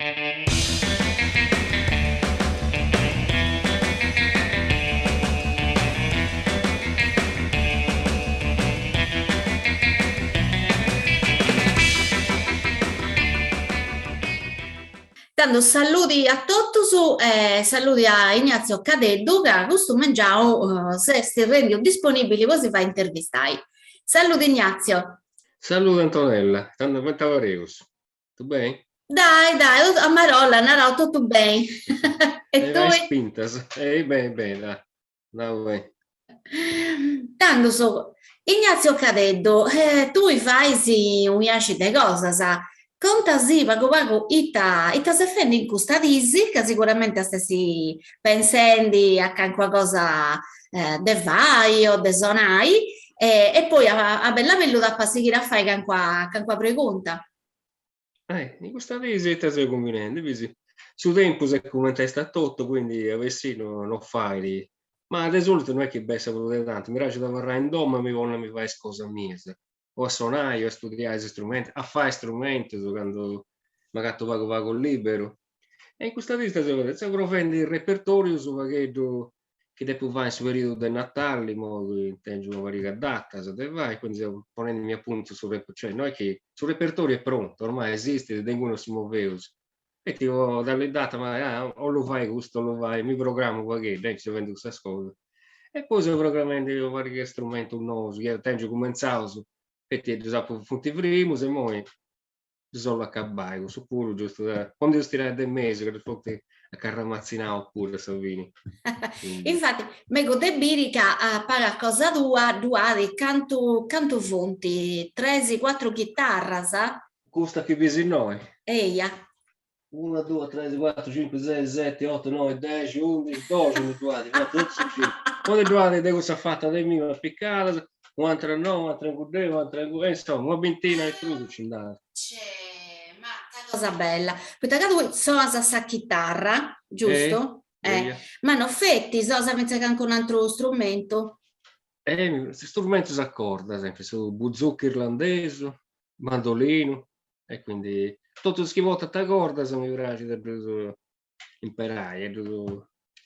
Dando saluti a Tottusu e saluti a Ignazio Cadeddu che a questo mangiamo se si rendono disponibili così fa intervistai. Saluti Ignazio. Saluto Antonella, tanto quanto Vareus. Tu bem? Dai, a Marolla, narò tutto bene. E E tu? vai spintas. Bem, bem, dai. No, bem. Tanto so, Ignazio Cadeddu, tu fai sì un iaci de cose, sa? Conta sì, pago ita se fendi in custadisi, che sicuramente stessi pensando a qualcosa de vai o de sonai, e poi a bella bello da passare a fare can qua pregunta. In questa visita sei conveniente, visi. Su tempo se commenta sta tutto, quindi avessi non fai. Ma di solito non è che bessa per tanto, mi piace da varrà in doma, mi vuole mi fai cosa mia. O a suonare, o a studiare strumenti, a fare strumenti, quando magari vago libero. E in questa visita se approfondi il repertorio su che dopo vai sul periodo del Natale, mo tengo una variga data, se te vai, quindi ponendomi appunto sul repertorio, cioè non è che sul repertorio è pronto, ormai esiste, tengono si muoveva. E ti ho dalle date, ma o lo fai questo, o lo fai, mi programmo qualche, dai, ci vendo questa cosa. E poi se programmando io qualche strumento nuovo, che tengo cominciato, e ti ho fatto primo, se poi solo a cabbaio, su pure giusto quando io stirare del mese, che tutti a carramazzina oppure Salvini. Quindi, Infatti, me gode birica a paga cosa tua, di canto fonti, 3, 4 chitarra, sa? costa più di noi. Eia. 1, 2, 3, 4, 5, 6, 7, 8, 9, 10, 11, 12 mi trovate, 14, 15. Quando trovate devo sta fatta del mio piccata, un'altra no, un'altra in un'altra in insomma, una ventina e tutto ci andate. Ma che cosa bella. Questa cosa so sa chitarra, giusto? Veia. Ma non fetti, so sa pensa che anche un altro strumento. Questo strumento si accorda, ad esempio, su buzucco irlandese, mandolino, e quindi tutto schivotto a corda, se mi piace, devo imparare,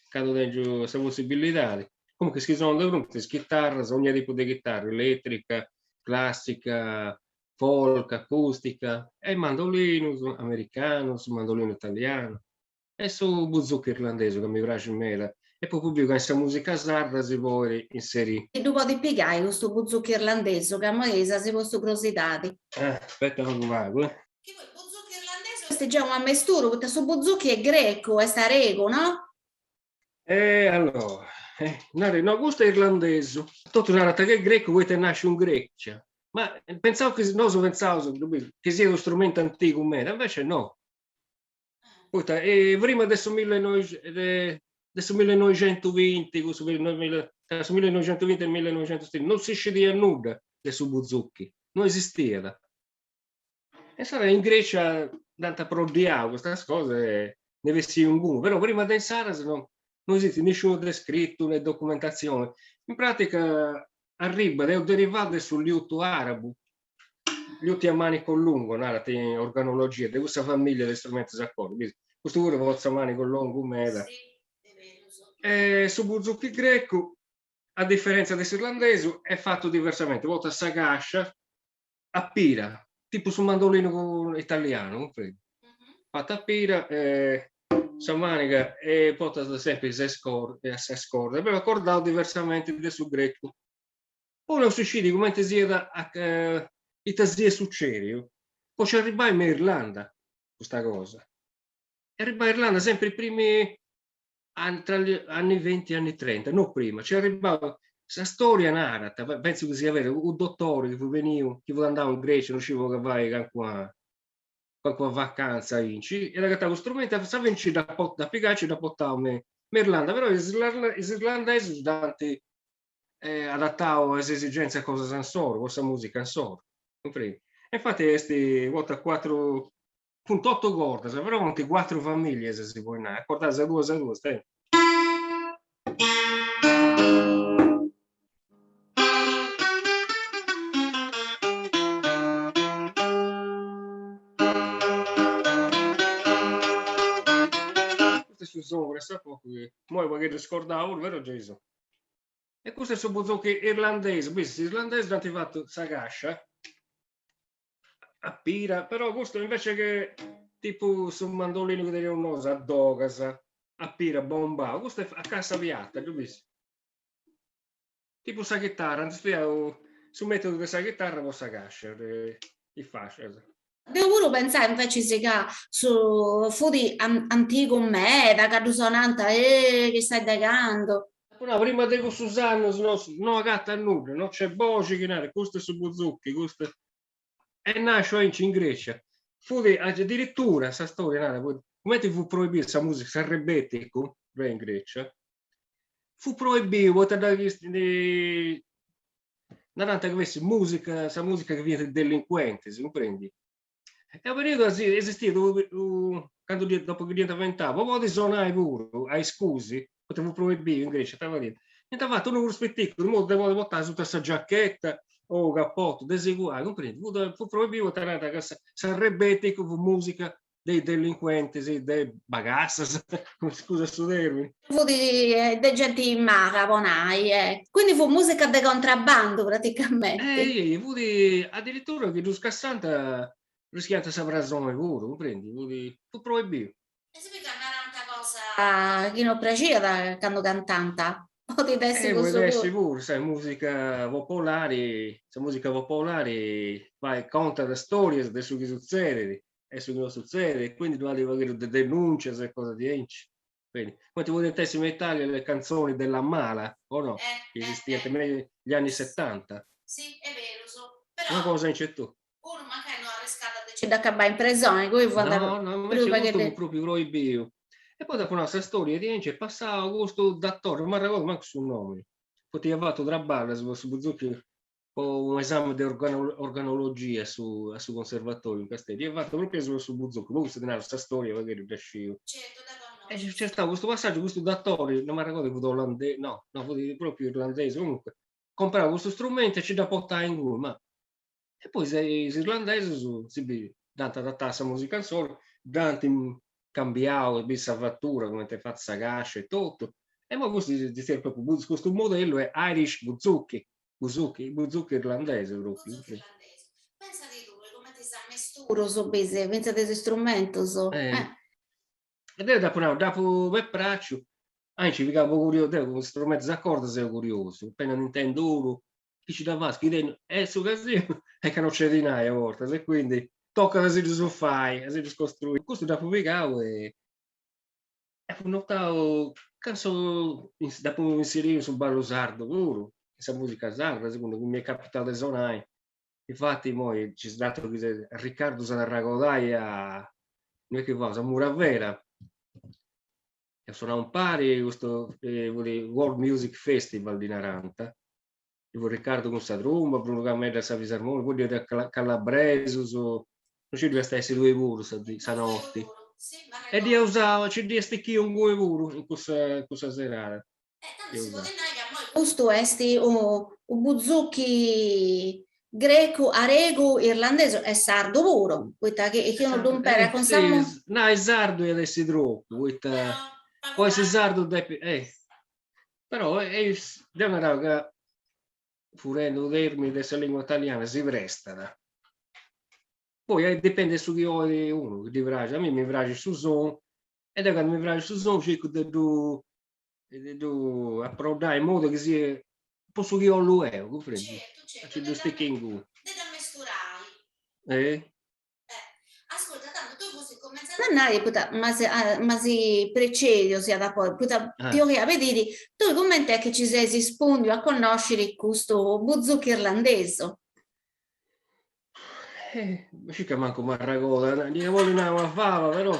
cado dentro questa possibilità. Comunque, ci sono le pronte, chitarre, ogni tipo di chitarra, elettrica, classica, folk, acustica, e mandolino, americano, mandolino italiano, e su buzucco irlandese, che mi piace meno. E poi pubblico questa musica sarda si può inserire. E dopo di piegare questo buzucco irlandese, che a me sa se posso curiosità. Aspetta che lo vago. Che poi il buzucchi irlandese questo è già un mesturo, perché su buzucchi è greco, è starego, no? Allora, no, questo è irlandese. Tutto una che è greco, poi te nasce un greccia. Ma pensavo che, no, pensavo che sia uno strumento antico, invece no. Puta, prima adesso 1920, adesso 1920 e 1930, non si sceglieva nulla su Buzucchi, non esisteva. E sarà in Grecia, tanta prodiavo queste cose, ne vessi un gumo, però prima del Saras non esiste nessuno descritto né documentazione. In pratica arriva è derivato sul liutto arabo, liutti a manico lungo, narrati organologia, di questa famiglia di strumenti d'accordo. Questo pure forza manico lungo, meda. Su Buzuki greco, a differenza dell'irlandese, è fatto diversamente. Volta a sagascia, a pira, tipo su mandolino italiano, fatta a pira, sa manica e porta sempre se scorda, però accordato diversamente del sul greco. Poi non si scende come sia itasia succede. Poi ci arriva in Irlanda questa cosa. Arriva in Irlanda sempre i primi tra gli anni 20 e anni 30, non prima. Ci arrivava questa storia narrata, penso che sia vero, un dottore che veniva, che voleva andare in Grecia, non scivo che vai qualche vacanza vinci, e la lo strumento sa vinci da piegarci da portare in Irlanda, però gli irlandesi danti adattavo alle esigenze a cosa sensoro, questa musica sensoro. Infatti, questi 4.8 corda, però anche 4 famiglie se si può accordare a due, stai. su zoom, questa poco, poi magari scordavo, vero Jason? E questo è il suo buzzocco irlandese, questo irlandese non ti ha fatto sagascia, a pira, però questo invece che tipo su un mandolino che ti un nosa, a dogasa, a pira, bomba, questo è a casa piatta, capisci? Tipo sa chitarra, anzi su metodo di sa chitarra con sagascia, è facile. Devo pure pensare invece se che su fudi antico meta, che sonanta, che stai degando. No, prima di Susanno, no agatta a nulla, non c'è voce che nada, questo è su Buzzucchi, questo è nasce in Grecia. Fu addirittura questa storia, nada, come ti fu proibita questa musica, sarrebetico, in Grecia, fu proibito da che avesse musica, questa musica che viene delinquente, si comprendi? È un periodo esistito, quando dopo che diventa vent'anni, un po' di suonare pure, ai scusi, potevo proibire in Grecia, stava lì. E ti ha fatto uno spettacolo, molto volte portare tutta questa giacchetta o cappotto, diseguale, comprendi? Fu proibito, tornata che sarebbe etico, musica dei delinquenti, dei bagassas, scusa su termine. Fu di gente in mara, ponai, Quindi fu musica di contrabbando praticamente. Addirittura che tu scassante rischiate saprà suonare pure, comprendi? Fu proibito. E se mica un'altra cosa che non piaceva quando cantanta, o ti dessi Può questo essere pure. pure, sai, musica popolare vai, conta le storie di ciò che succede e su che non succede, e quindi tu devi avere delle denunce e cose di enci. Quindi, quando vuoi in Italia le canzoni della Mala, o no? Che esisteva negli anni 70. Sì, è vero, Una però cosa in c'è tu. uno magari non ha riscattato da acabare in prigione, poi fu No, andato no, invece prima che questo fu proprio proibito. E poi dopo un'altra storia di Ence passava questo d'attore, non mi ricordo manco sul nome. Poteva fatto traballo su Buzzucchi con un esame di organologia su conservatorio in Castelli. E fatto proprio su Buzzucchi. Poi questa storia magari riuscivo. certo, da E conoscere. c'è stato questo passaggio, questo d'attore, non mi ricordo fu olandese, no, fu proprio irlandese, comunque. Comprava questo strumento e ci da portare in gol, ma e poi gli irlandesi si dante adattare questa musica solo, dante cambiare questa fattura come te fa sagascia e tutto. E poi questo di proprio questo modello è Irish Buzuki irlandese proprio. Buzzocchi irlandese. Pensa di tu, come ti sa mesturo so bese, pensa di strumento so. Eh, ed è dopo quel braccio, anzi, vi capo curioso, con strumenti d'accordo sei curioso, appena Nintendo Oro, chi ci dà vaschi, è su casino, è che non c'è di nai a volte, e quindi tocca da si fai, si scostruire. Questo dopo vi cavo e fu notato, canso, dopo inserire sul ballo sardo pure, questa musica sarda, secondo me mi è capitato di suonare. Infatti, poi ci sono dato che Riccardo Sanarragodai non è che va, a Muravera, e suonare un pari questo World Music Festival di Naranta. Io Riccardo con sta tromba, Bruno Camera sa fisarmonica, poi da Calabrese, non ci deve essere due pure stanotte. Sì, ma E di usava, ci di sticchi un due pure in questa serata. tanto si può dire che a noi questo esti un buzzocchi greco, arego, irlandese e sardo puro, questa che non dompera con Sì, sammo. no, è sardo e adesso troppo, poi se sardo, però è una roba furendo termini della lingua italiana si presta. Poi dipende su chi vuole uno, che piace. A me mi piace su son, e da quando mi piace su son cerco di approdare in modo che sia un po' su chi lo è, comprendi? Certo, certo, Faccio due stecche in culo. da mesturai. Eh? Ascolta, tanto tu così cominciano a andare, ma si precede, ossia da poi, Ah. teoria, vedi, tu commenti che ci sei rispondi a conoscere questo buzzocco irlandese. Mica manco Marragola, gli vuole una fava, però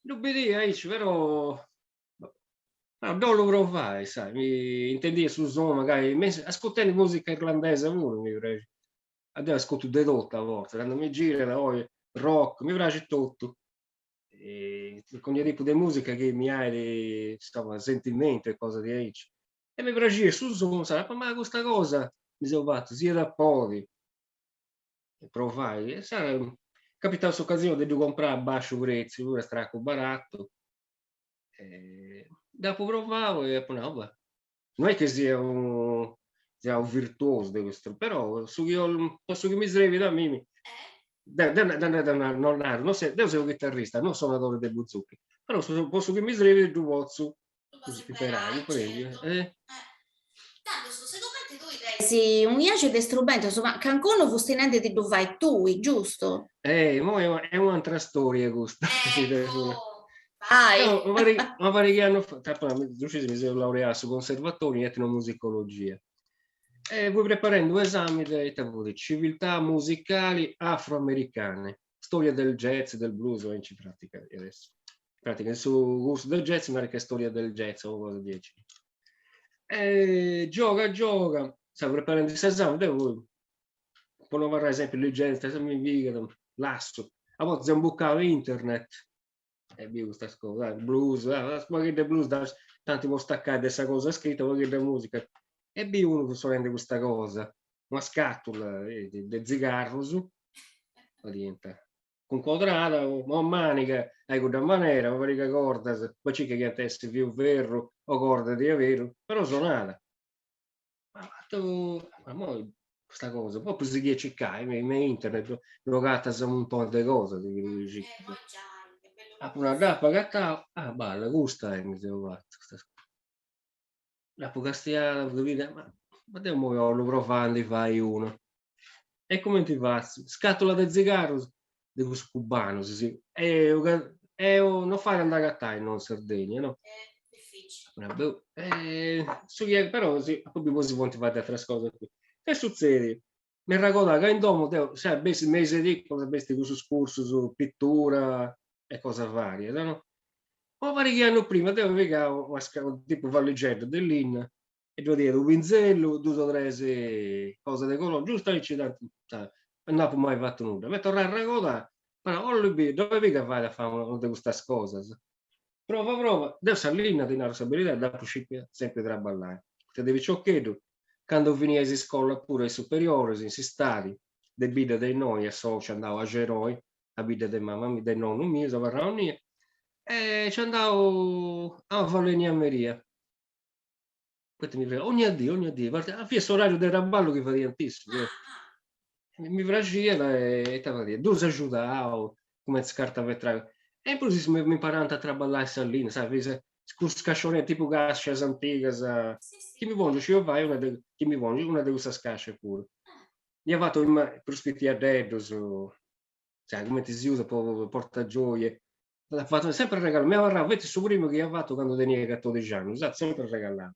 non mi dire, però non lo provare, sai, mi intendi su son magari, ascoltando musica irlandese pure mi piace. Adesso ascolto di tutto a volte, quando mi gira poi rock, mi piace tutto. Con il tipo di musica che mi ha insomma, sentimento e cose di age. E mi piace su son, sai, ma questa cosa mi sono fatto sia da poi provai. E sai, capita questa occasione di comprare a basso prezzo, pure stracco baratto. Dopo provavo e poi no, beh, non è che sia un virtuoso di questo, però posso che mi srevi da me, non sei un chitarrista, non suonatore dei buzucchi, però posso che mi srevi tu pozzo, imparare, prendi. Tanto, secondo me tu sì, un iace di strumento, insomma, che ancora fustinente di dove vai tu, giusto? Mo è un'altra storia questa. Vai. Ma pare che hanno fatto, mi sono laureato su conservatorio in etnomusicologia. E vuoi preparare due esami di civiltà musicali afroamericane, storia del jazz, del blues, in pratica adesso. Pratica su gusto del jazz, ma che storia del jazz o cosa dici. Gioca, sta preparando questo esame, devo poi per esempio le gente, se mi dicono, lasso, a volte si imbuccava internet, e vi questa cosa, blues, ma che del blues, tanti può staccare questa cosa scritta, ma che da musica, e vi uno che sorrende questa cosa, una scatola di zigarro su, orienta, con quadrata, o manica, ecco da maniera, ma che corda, poi c'è che adesso più ferro o corda di vero, però suonata. Ma mo questa cosa, poi si riesce a cercare, in internet, lo gatta un po' di cose, una dappa gatta, balla, gusta, mi sono fatto. Dopo castigliare, ma devo lo provando, fai uno. E come ti fa? Scatola di zigarro, di questo cubano, sì. Non fare andare a te, non Sardegna, no? Però sì, poi si può fare altre cose qui. Che succede? Mi ricordo che in domo, sai, mese di cosa vesti questo corso su pittura e cose varie, no? Ma qualche anno prima devo avere un tipo valleggero dell'IN e devo dire un pinzello, due o tre cose di colore, giusto all'incidente, non ho mai fatto nulla. Mi tornare a ricordare, ma dove mica fai a fare una di queste cose? Prova, devo salire in responsabilità da uscire sempre tra ballare. Te devi ciocchedo, quando finiesi a scuola pure ai superiori, si stati, de vita dei noi, a socio andavo a Geroi, a vita di mamma mia, del nonno mio, si parlava mia, e ci andavo a falegnameria. Poi mi frega, ogni Dio, guarda, a questo orario del raballo che fa tantissimo. Mi fragila e te va dire, dove si aiutavo, come scarta vetrale. E poi mi imparando a traballare salina, sai, scascione tipo gascia antica, chi mi vuole, ci vai, chi mi vuole, una di queste scasce pure. Mi ha fatto per spiti a dedo, sai, come ti si usa, porta gioie. L'ha fatto sempre regalato, mi aveva fatto il primo che ha fatto quando tenia 14 anni, usato sempre regalato.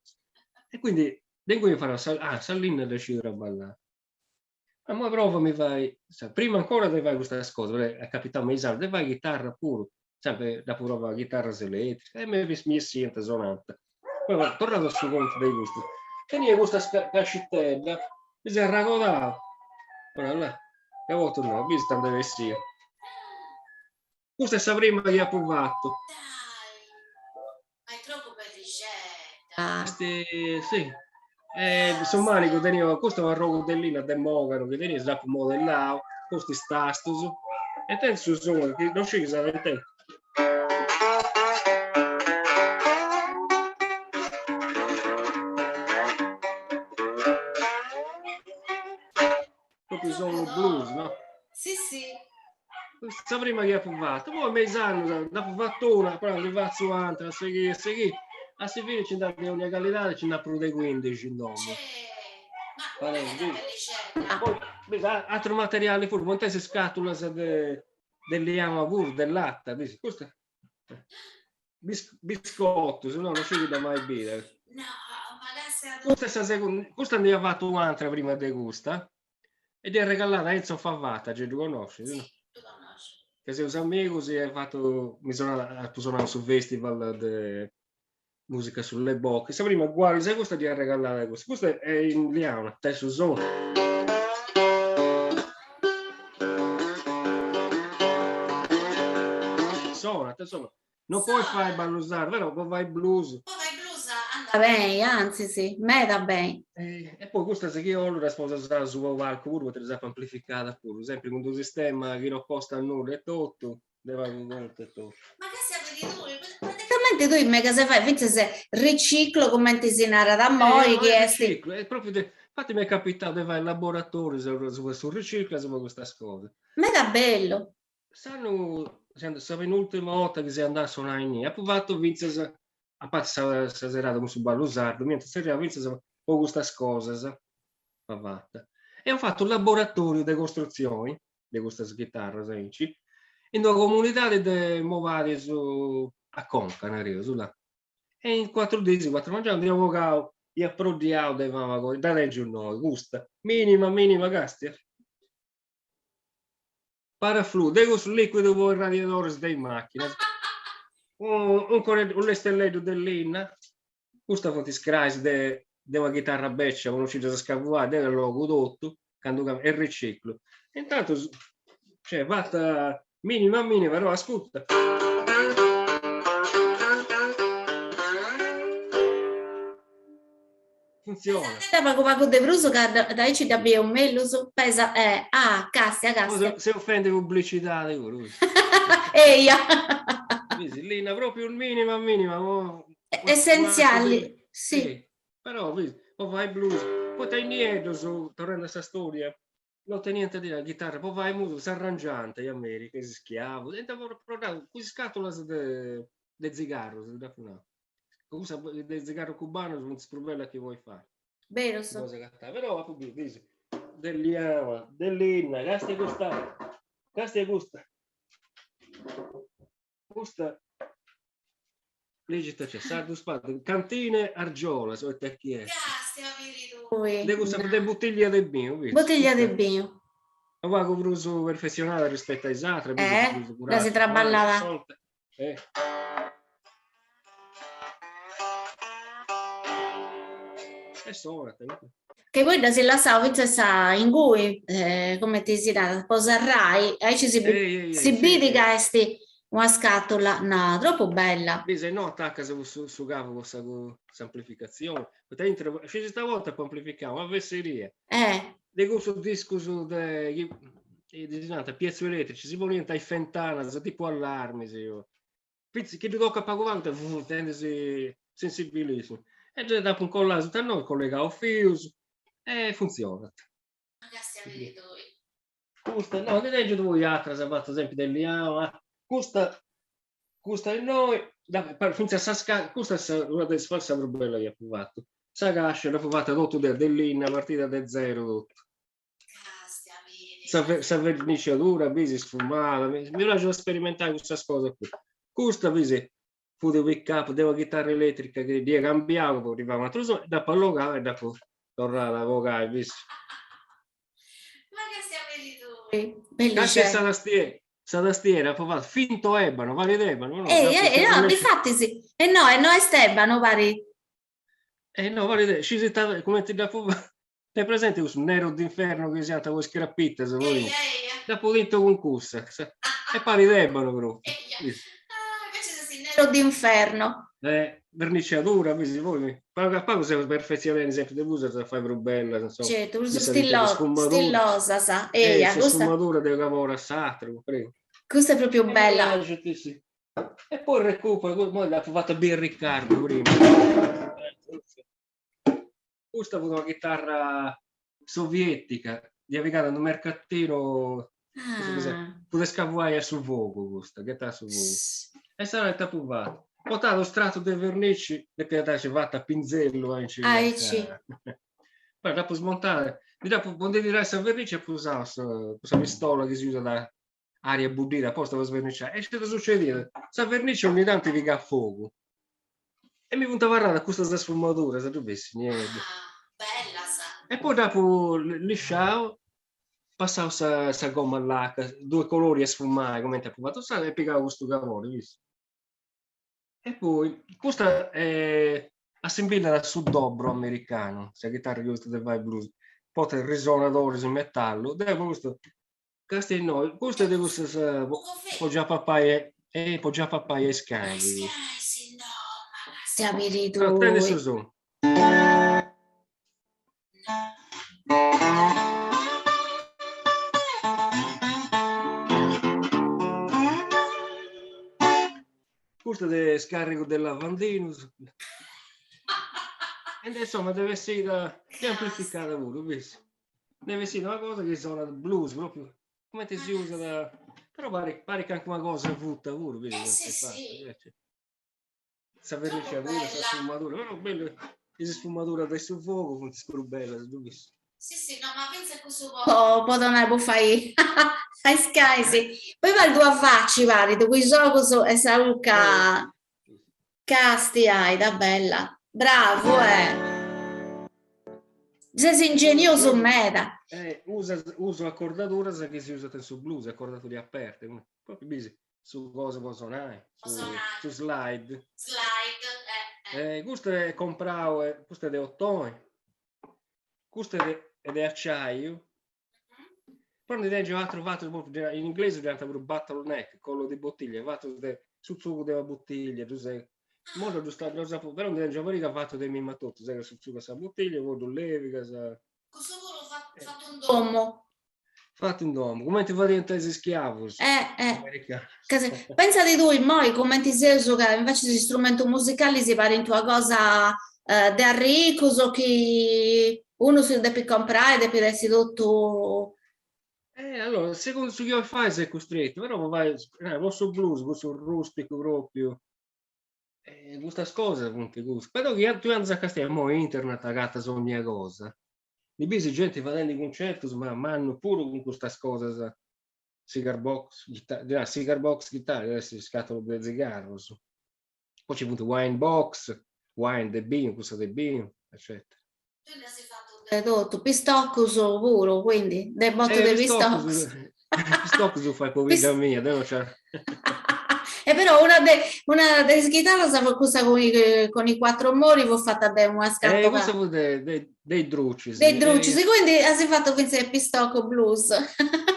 E quindi, vengo io a fare, salina e decido a ballare. Ma prova mi fai, prima ancora di fare questa cosa, è capitato mi esame, devi fare chitarra pure, sempre da prova chitarra elettrica, e mi sente suonante. Poi tornato al suo conto dei gusti. Tenia questa cascittella, mi si è raccontato. Ora là, che volta no, visto dove deve sia. Questa è la prima che ha provato. Dai, ma è troppo pellicetta. Sì. Sono manico teniva questo è un rocodellino del Mogano che teniva già modellato, questo è stastus e te il suo suono che non c'è che sa te. Proprio sono blues, no? Sì, sì. Questa prima che ha provato, poi mezz'anno dopo fatto una, poi ne faccio un'altra, a seguire, a seguire ci dà una qualità, ci dà più di 15 in domo. Ma poi altro materiale pure, montese scatole dell'iama pure, del latte, questo biscotto, se no non ci da mai bere. No, ma questa ne ha fatto un'altra prima di questa ed è regalata a Enzo Favata, tu conosci? sì, No? tu conosci. Che sei un amico, mi sono suonato sul festival di musica sulle bocche. Se prima guarda, sai questa ti ha regalato questa è in liana, adesso sono. Insomma, non puoi fare ballusare, vero? Poi vai blues. Anda bene, anzi sì, me da bene. E poi questa se io ho la responsabilità su palco pure per essere amplificata pure, sempre con un sistema che non costa nulla e tutto, deve avere tutto. Ma che sei tu? Praticamente praticamente tu in mega se fai, invece se riciclo come ti si narra da moi, che è riciclo, è proprio infatti mi è capitato di fare in laboratorio sul riciclo, su queste cose. mega bello. Stava in ultima volta che si andava a suonare in ha provato vince a parte sa serata come su ballo sardo, mentre sera vince con queste cose, fatta. E ho fatto un laboratorio di costruzioni di queste chitarre, senti, in una comunità di movare a Conca, su là. E in 4 quattro mangiando, io avvocavo, io approdiavo da legge noi, gusta, minima gastia. Paraflu, devo sul liquido con il radiatore delle macchine. Un lestelletto dell'Inna, questo fa ti scrais de una chitarra beccia, conosciuta da scavuare, del logo tutto, quando è riciclo. Intanto, cioè, fatta minima, però ascolta. Funziona. Ma come de bruso che da ci da un melo su pesa cassia. Se offende pubblicità, Eia. Lì proprio il minima, Essenziali, sì. Però poi vai blues, poi te indietro tornando a questa storia, non c'è niente di la chitarra, poi vai musica, si arrangiante in America, si schiavo, e qui scatola di zigarro, da funare. Usa del zigarro cubano, non si problema che vuoi fare. Vero so. Però dici, dell'Iama, dell'Inna, casti gusta. Questa legge c'è, sardo spazio, cantine argiola, so te chi è. Devo sapere bottiglia del mio, bottiglia del mio. Ma va con uso perfezionale rispetto ai altri, la si traballava. Che poi da si lasciava in cui come ti si dà posarrai e ci si vede che una scatola no, troppo bella. Se no attacca su capo questa amplificazione c'è stavolta per amplificare una vesseria di questo disco di piezo elettrici si volenta ai fentana tipo allarmi che ti tocca pagare tendensi sensibilissimo e già dopo un collato tra noi collega o fuse e funziona. Questa no, che legge voi altre se fatto esempio dell'Iama questa è noi questa è una delle false belle che ha provato Sagascia l'ha provata tutto dell'Inna partita da zero sa verniciatura bisi sfumata mi lascio sperimentare questa cosa qui questa bisi fu di pick up della chitarra elettrica che dia cambiavo poi arrivava un altro suono dopo allogare e dopo tornare a avvocare visto ma che siamo sta tastiera provato finto ebano vale d'ebano no difatti sì e no è stebano pari no vale ci si come ti dopo è presente questo nero d'inferno che si ha con scrappite dopo detto con cussa e pari d'ebano però nero d'inferno verniciatura voi poi se perfezionare l'esempio di uso se fai più bella non so certo uso stillosa sa sfumatura del lavoro a satro prego questa è proprio bella e poi il recupero poi l'ha fatto ben Riccardo prima questa è una chitarra sovietica di avvicata in un mercatino puoi scavare sul fuoco questa chitarra sul fuoco e sarà tappata portato strato dei vernici le piattace fatta a pinzello poi dopo smontare dopo quando ti resta il vernice e usare questa pistola che si usa da aria buddita apposta per sverniciare e che succede? Questa vernice ogni tanto vi a fuoco e mi punta a parlare da questa sfumatura se tu vedi niente bella e poi dopo lisciavo passavo questa gomma all'acqua 2 colori a sfumare come ti ha provato e piegavo questo cavolo visto? E poi questa è assemblata dal suddobro americano questa chitarra che usa del vibe blues poi il risonatore in metallo questo questo è questo poggia papaya e scagli siamo i prendi su su questo è scarico del lavandino. E insomma deve essere amplificata pure, visto? Deve essere una cosa che suona il blues, proprio come ti si usa da... Però pare che anche una cosa frutta pure, vedi come Sì, si fa. sì, Sa troppo verniciatura, sa bella. sfumatura, però bello, questa sfumatura adesso fuoco, con spero bella, tu visto? Sì, no, ma pensa che questo può tornare a fare ai scaisi. Poi va il tuo affacci, vari, tu qui gioco e sa Eh, Luca casti hai, da bella. Bravo, sei ingegnoso proprio, meda. uso accordatura sa che si usa su blues, accordature aperte, proprio busy, su cose può suonare, su slide. Slide. Questo è comprato, questo è di ottone, questo è di acciaio. Poi ho trovato in inglese diventa pure bottleneck, collo di bottiglia, fatto sul succo della bottiglia, tu sai. Molto giusto, però non ho mica fatto dei mimmatotto, sai che sul succo della bottiglia, poi tu levi, Questo volo fatto un domo. fatto un domo, come ti fa diventare schiavo Eh. americano. Pensa di tu, moi come ti sei che invece di strumento musicale si pare in tua cosa da ricco, so che uno si deve comprare, deve essere tutto... Allora, secondo su che fai sei costretto, però vai, sul blues, sul rustico proprio, questa cosa, appunto, però che tu anzi a castello, internet, agatta su ogni cosa. Di bisi gente facendo i concerti, ma hanno pure con questa cosa, cigar box, cigar box chitarra, adesso scatolo di cigarro. Poi c'è avuto wine box, wine del vino, questo del vino, eccetera. Tu ne sei fatto tutto, pistocco so puro, quindi del botto dei Pistocco, pistocchi. pistocco su fai povera Pis- mia, non c'è. E però una delle chitarre stava questa con i quattro mori, vi ho fatta bene una Questo scattola. fu dei druci, Dei sì. druci, quindi si è fatto pensare pistocco blues.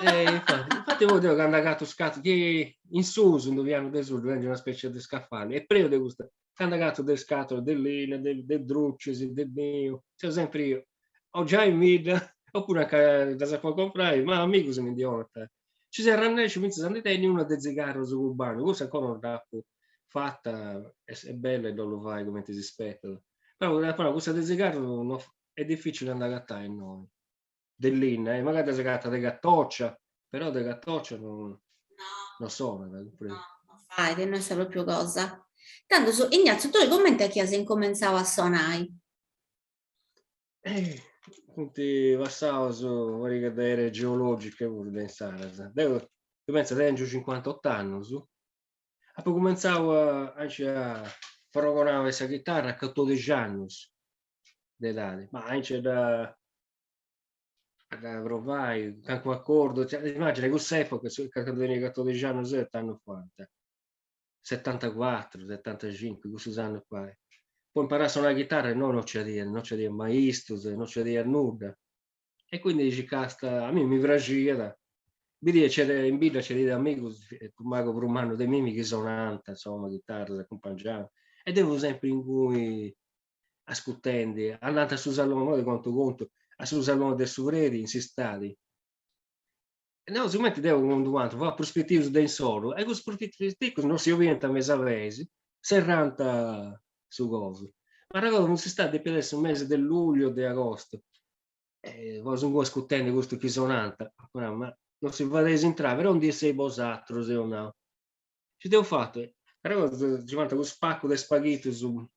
Infatti voi devo andare a scatto che in Suso dove hanno del sud una specie di scaffale e prima di questo hanno gatto del scatole dell'ina del drucci del mio c'è sempre io ho già in media oppure anche da si può comprare ma amico sono idiota ci si arranne ci pensa di te una del zigarro su cubano questo ancora non l'ha fatta è bella e non lo fai come ti si aspetta però questa del zigarro è difficile andare a gattare in noi dell'inna magari si gatta di gattoccia però di gattoccia non sono. No, non fai, che non sai proprio cosa. Tanto su, Ignazio, tu commenti che hai incominciato a suonare? Tutti passavo su rivedere geologiche pure pensare. Io penso che ho 58 anni su. E poi cominciavo a paragonare questa chitarra a 14 anni d'età. Ma anche da provare, anche un accordo, cioè, immagina questa epoca, quando veniva 14 anni, 7 anni fa, 74, 75, questi anni qua. Poi imparare a suonare la chitarra e no, non c'è di maestro, non c'è di nulla. E quindi dici, casta, a me mi piaceva, vedi c'è in Bibbia c'è degli amici, mago romano dei mimi che suonano, insomma, chitarra, accompagnano, e devo sempre in cui ascoltando, andando sul salone, di quanto conto, sul salone del Suvredi, in Sistadi. No, sicuramente devo un domando, va prospettive del solo, e con prospettive non si orienta a mese, serranta su cose. Ma ragazzi, non si sta di più adesso un mese del luglio, di agosto, sono ascoltando questo che sonanta, ma non si va a entrare, però un dia sei bosato, se o no. Ci devo fare, ragazzi, ci manda un spacco di spaghetti su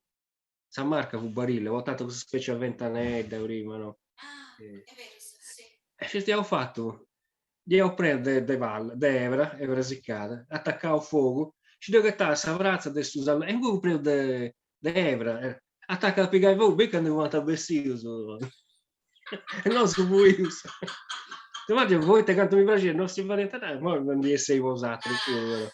San Marco fu barile, ho votato questa specie a ventanella prima, no? È vero, sì. E ci abbiamo fatto, gli ho preso de Evra siccata, attaccato a fuoco, ci devo gettare questa brazza adesso, e poi ho preso de Evra, attacca a piegare il fuoco, perché non devo andare vestito su... non su voi. Immagino, voi te quanto mi piace, non si fa niente, ma non di essere usato, però.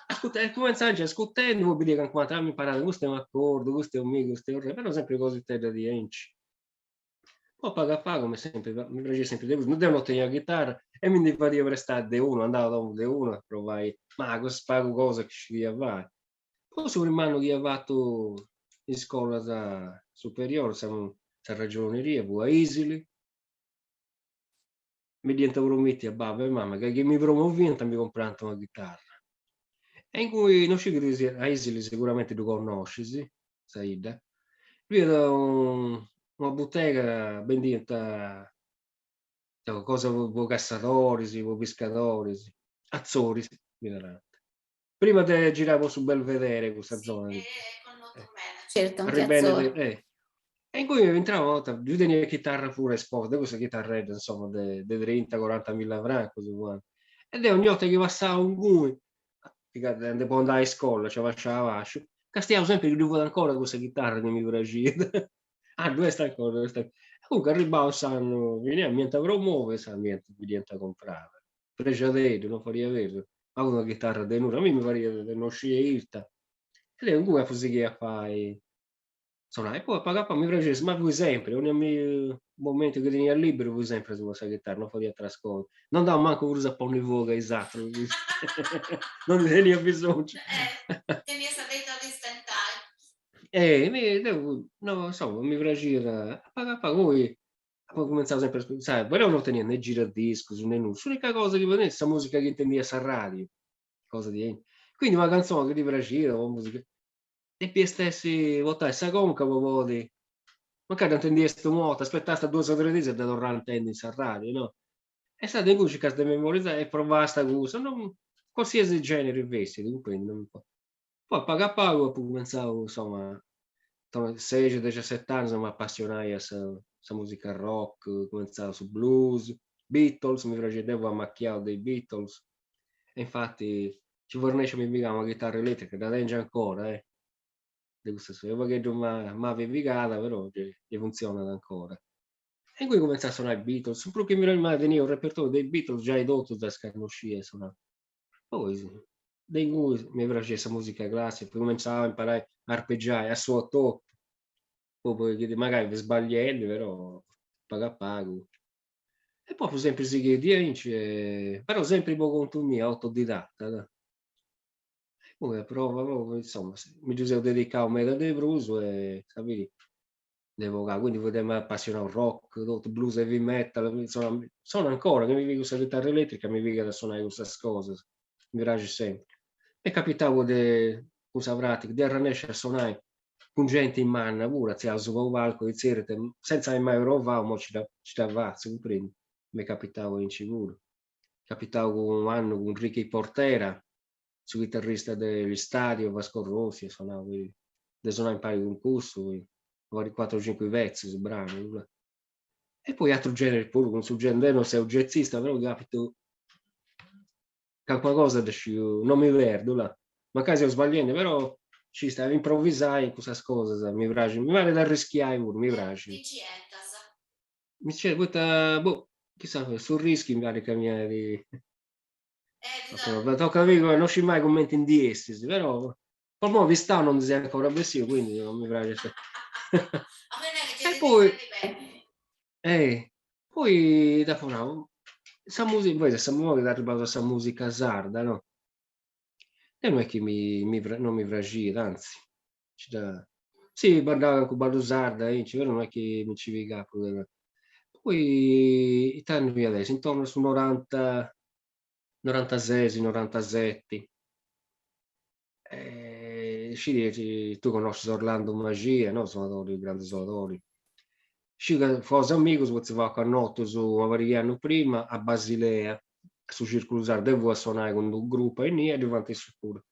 Ascolta, è come sai, ascoltando, vuol dire che quando abbiamo imparato, questo è un accordo, questo è un mi, questo è un re, però sempre cose da dire, poi paga pago, mi piace sempre di più, non devono tenere la chitarra e mi facevo prestare di uno, andavo da uno a provare, ma questo pago cosa che ci via vai. Poi sul rimano che ho fatto in scuola superiore, siamo a ragioneria, a Isili, mi diventavo prometti a babbo e mamma che mi promuovevano mi comprano una chitarra. e in cui non ci a Isili sicuramente tu conosci, sì, Saida. Lui era una bottega ben diventa cosa vo caçadores, vo pescadores, Azzorri, Minerate. Prima de giravo su Belvedere, questa Sì, zona lì. conosco Eh, bene. Certo, a anche Ribene de Azzorro. e in cui entrava una volta, lui tenia chitarra pure sposa, questa chitarretta insomma de 30, 40.000 francs, così quanto. Ed è ogni volta che passava un cui, de po' andare a scola, ci faceva vascio, castiamo sempre che lui ancora questa chitarra che mi piaceva. Ah, dove sta ancora, dove sta comunque arribava sanno, veniva niente a promuovere, sa niente niente a comprare. Precedente, non faria vero. Ma una chitarra tenuta, a me mi pare che non sceglietta. Ed è un come così che fai suonare. E poi pagare mi piace, ma poi sempre, ogni momento che tenia libero, poi sempre su questa chitarra, non faria altre cose. Non dava manco pure a ponni voga, esatto. Non ne tenia bisogno. Tenies a data di stentare. No, insomma, mi piaceva, poi cominciavo sempre a sai, però non tenia né giradiscos né nulla, l'unica cosa che poteva sta musica che intendias a radio, cosa di quindi una canzone che ti piaceva, o musica e poi stessi votai sa conca vodi, magari non intendies tu molto, aspettasta 2 o 3 mesi e da tornare a intendi sa radio, no? E stato in cui cercas de memorizzare e provà sta cosa, non qualsiasi genere avessi, dunque non poi paga a pago, poi cominciavo insomma 16, 17 anni mi appassionai a sta musica rock, cominciavo su blues, Beatles, mi piaceva ammacchiare dei Beatles. E infatti ci fornisce mi una chitarra elettrica, la tengo ancora, di questo io che non m'ha piegata, però che funziona ancora. E qui cominciai a suonare i Beatles, solo che mi tenia un repertorio dei Beatles già ridotto da scanuscia a suonare. Poi sì, de cui mi piace questa musica classica, poi cominciavo a imparare a arpeggiare, a suoto poi che magari sbagliando, però paga a pago. E poi per esempio si che 10, però sempre un po' conto mio, autodidatta, da. Poi prova proprio, insomma, mi ci sono dedicato un metodo di blues e sapete, devo quindi potevo appassionare al rock, tutto, blues, heavy metal, sono ancora, che mi vivo questa chitarra elettrica, mi vivo a suonare queste cose, mi piace sempre. E capitavo di, cosa pratica, di arranesce a suonare con gente in manna, pure, si alza sul palco, di sera, senza mai provare, ma ci davazzo, comprendi? Mi capitavo in sicuro. Capitavo con un anno con Ricky Portera, su chitarrista degli stadio, Vasco Rossi, suonavo, di suonare in pari concorso, vari 4-5 pezzi su brani. E poi altro genere pure, con sul genere, non sei un jazzista, però capito, qualcosa non mi perdo là. Magari sto sbagliando, però ci sta, improvvisare in queste cose, mi piace, mi pare da rischiare pure, mi piace. Picciettas. Mi c'è questa, boh, chissà, sul rischio mi pare cambiare. Ti Però, tocca capire, non ci mai commenti in di essi, però per mo vi sta non si è ancora vestito, quindi non mi piace. a me non è che ci E devi poi, bene. poi dopo no, sa musica, poi siamo che è arrivato a sta musica sarda, no? E non è che non mi piaceva, anzi, ci da, sì, parlava con Baldo Sarda, però non è che mi ci piega pure. Poi, i anni adesso, intorno su 90, 96, 97. Ci dici, tu conosci Orlando Magia, no? Suonatori, grandi suonatori. Ci fosse amico, si va a notte su un paio anni prima a Basilea, su Circolo Sardo, e voi a suonare con un gruppo e niente, davanti a sicuro.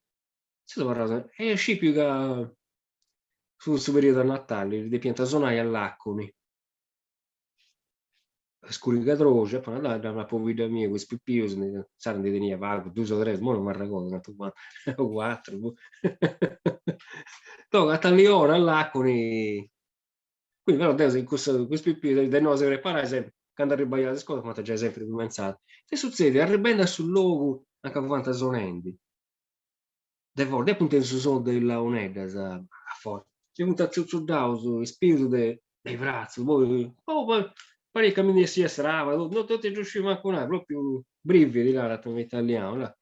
E ci più che sul periodo a Natale, di pianta suonare all'Acconi. Scuricatroce, poi da una povera mia, quei spippios, saranno di tenere vago, 2 o 3, ma non mi ricordo, o 4. No, a tale ora all'Acconi, quindi però adesso in questo spippios, del nostro preparare sempre, quando arriva a scuola, ma già sempre cominciato. Che succede? Arrivando sul luogo, anche quando sono endi, de volte, appunto, su sono della oneda, a forza. C'è un tazzo su spirito dei bracci, poi pare che mi sia strava, non tutti riuscivo a conare, proprio brividi là, come italiano, là.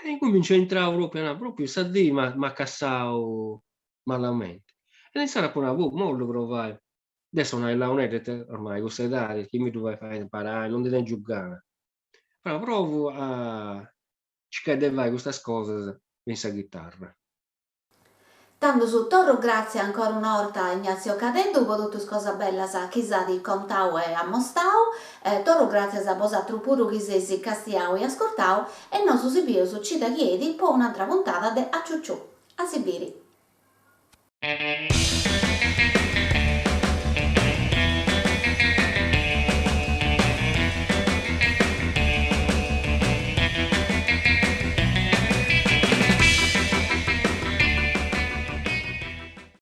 E incomincia a entrare proprio sa di, ma cassao malamente. E iniziare a conare, mo lo provai. Adesso non è la oneda, ormai, questa età, che mi dovrai fare imparare, non ti devi giocare. Però provo a cercare di fare queste cose in sa chitarra. Tanto su torro, grazie ancora una volta a Ignazio Cadendo, per tutte cose belle che sa di contau e ammostau, torro grazie a vosotros pure che sesi castiau e ascoltau, e noi su Sibiru ci da chiedi per un'altra puntata di A Ciucciù. A Sibiri.